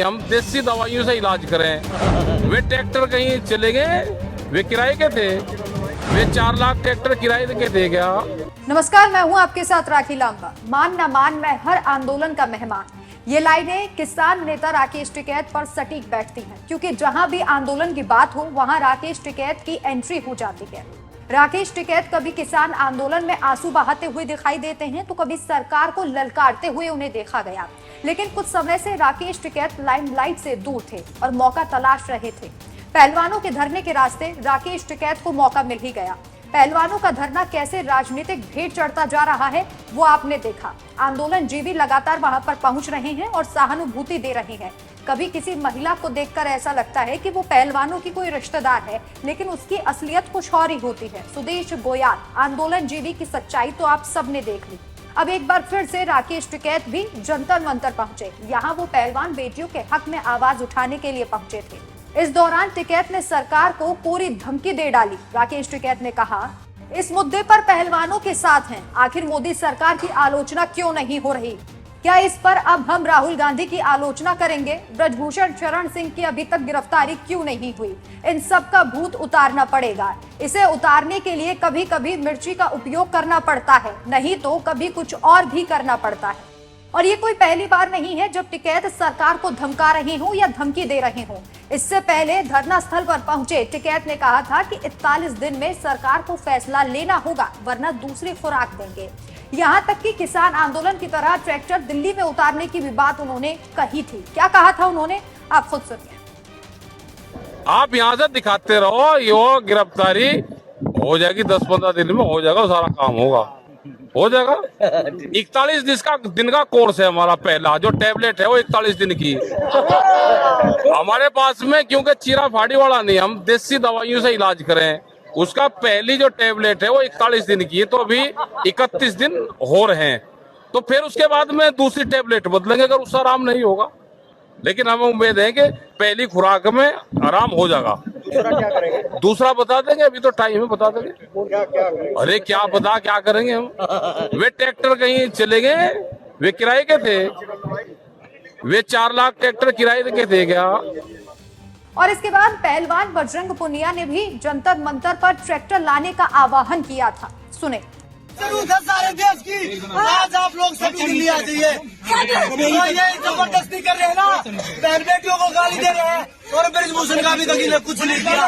हम देसी दवाइयों से इलाज करें। वे ट्रैक्टर कहीं चले गए, वे किराए के थे, वे 4 लाख ट्रैक्टर किराए के दे गया। नमस्कार, मैं हूं आपके साथ राखी लांबा। मान न मान, मैं हर आंदोलन का मेहमान। ये लाइनें किसान नेता राकेश टिकैत पर सटीक बैठती हैं, क्योंकि जहां भी आंदोलन की बात हो वहां राकेश टिकैत की एंट्री हो जाती है। राकेश टिकैत कभी किसान आंदोलन में आंसू बहाते हुए दिखाई देते हैं, तो कभी सरकार को ललकारते हुए उन्हें देखा गया। लेकिन कुछ समय से राकेश टिकैत लाइमलाइट से दूर थे और मौका तलाश रहे थे। पहलवानों के धरने के रास्ते राकेश टिकैत को मौका मिल ही गया। पहलवानों का धरना कैसे राजनीतिक भेंट चढ़ता जा रहा है वो आपने देखा। आंदोलन जीवी लगातार वहां पर पहुंच रहे हैं और सहानुभूति दे रहे हैं। कभी किसी महिला को देखकर ऐसा लगता है कि वो पहलवानों की कोई रिश्तेदार है, लेकिन उसकी असलियत कुछ और ही होती है। सुदेश गोयाल, आंदोलन जीवी की सच्चाई तो आप सबने देख ली। अब एक बार फिर से राकेश टिकैत भी जंतर मंतर पहुंचे। यहाँ वो पहलवान बेटियों के हक में आवाज उठाने के लिए पहुंचे थे। इस दौरान टिकैत ने सरकार को पूरी धमकी दे डाली। राकेश टिकैत ने कहा, इस मुद्दे पर पहलवानों के साथ हैं। आखिर मोदी सरकार की आलोचना क्यों नहीं हो रही? क्या इस पर अब हम राहुल गांधी की आलोचना करेंगे? ब्रजभूषण शरण सिंह की अभी तक गिरफ्तारी क्यों नहीं हुई? इन सब का भूत उतारना पड़ेगा। इसे उतारने के लिए कभी कभी मिर्ची का उपयोग करना पड़ता है, नहीं तो कभी कुछ और भी करना पड़ता है। और ये कोई पहली बार नहीं है जब टिकैत सरकार को धमका रहे हो या धमकी दे रहे हो। इससे पहले धरना स्थल पर पहुंचे टिकैत ने कहा था कि 41 दिन में सरकार को फैसला लेना होगा, वरना दूसरी खुराक देंगे। यहाँ तक कि किसान आंदोलन की तरह ट्रैक्टर दिल्ली में उतारने की भी बात उन्होंने कही थी। क्या कहा था उन्होंने, आप खुद सुनिए। आप यहाँ से दिखाते रहो, यो गिरफ्तारी हो जाएगी, 10-15 दिन में हो जाएगा, सारा काम हो जाएगा। 41 दिन का कोर्स है हमारा। पहला जो टैबलेट है वो 41 दिन की हमारे पास में, क्योंकि चीरा फाड़ी वाला नहीं, हम देसी दवाइयों से इलाज करें। उसका पहली जो टैबलेट है वो 41 दिन की है, तो अभी 31 दिन हो रहे हैं। तो फिर उसके बाद में दूसरी टैबलेट बदलेंगे अगर उससे आराम नहीं होगा। लेकिन हमें उम्मीद है कि पहली खुराक में आराम हो जाएगा। दूसरा बता देंगे, अभी तो टाइम है, बता देंगे। अरे क्या करेंगे हम? वे ट्रैक्टर कहीं चले गए, वे किराए के थे, वे 4 लाख ट्रैक्टर किराए के दे गया। और इसके बाद पहलवान बजरंग पुनिया ने भी जंतर मंतर पर ट्रैक्टर लाने का आह्वान किया था। सुने। जरूरत है सारे देश की, आज आप लोग सभी दिल्ली आ जाइए। ये जबरदस्ती कर रहे हैं ना, बहन बेटियों को गाली दे रहे हैं, और ब्रजभूषण का भी तक कुछ नहीं किया।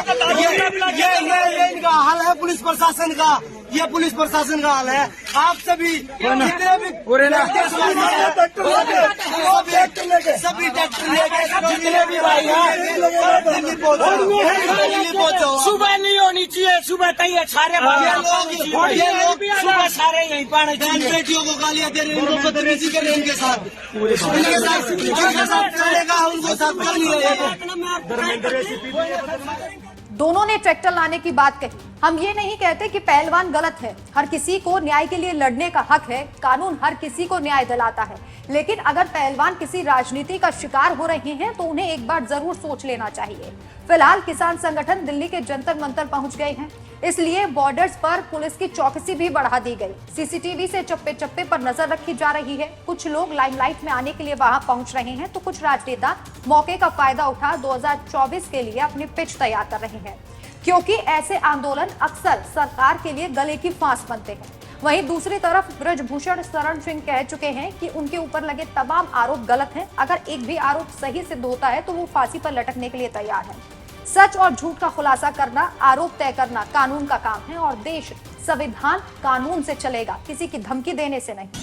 ये इनका हाल है पुलिस प्रशासन का, ये पुलिस प्रशासन का हाल है। आप सभी जितने भी सभी ट्रैक्टर लेके जितने भी भाई हैं दिल्ली पहुंचो। सुबह नहीं होनी चाहिए, सुबह तैयार सारे ये लोग सुबह सारे यहीं पाने चाहिए। बेटियों को गालियां दे रहे हैं, उनको बदतमीजी कर रहे हैं, इनके साथ चलेगा, उनको साथ कर लिया। दोनों ने ट्रैक्टर लाने की बात कही। हम ये नहीं कहते कि पहलवान गलत है। हर किसी को न्याय के लिए लड़ने का हक है। कानून हर किसी को न्याय दिलाता है। लेकिन अगर पहलवान किसी राजनीति का शिकार हो रहे हैं तो उन्हें एक बार जरूर सोच लेना चाहिए। फिलहाल किसान संगठन दिल्ली के जंतर मंतर पहुंच गए हैं, इसलिए बॉर्डर्स पर पुलिस की चौकसी भी बढ़ा दी गई। सीसीटीवी से चप्पे चप्पे पर नजर रखी जा रही है। कुछ लोग लाइमलाइट में आने के लिए वहां पहुंच रहे हैं, तो कुछ राजनेता मौके का फायदा उठा 2024 के लिए अपनी पिच तैयार कर रहे हैं, क्योंकि ऐसे आंदोलन अक्सर सरकार के लिए गले की फांस बनते हैं। वहीं दूसरी तरफ ब्रजभूषण शरण सिंह कह चुके हैं कि उनके ऊपर लगे तमाम आरोप गलत हैं। अगर एक भी आरोप सही सिद्ध होता है तो वो फांसी पर लटकने के लिए तैयार है। सच और झूठ का खुलासा करना, आरोप तय करना कानून का काम है, और देश संविधान कानून से चलेगा, किसी की धमकी देने से नहीं।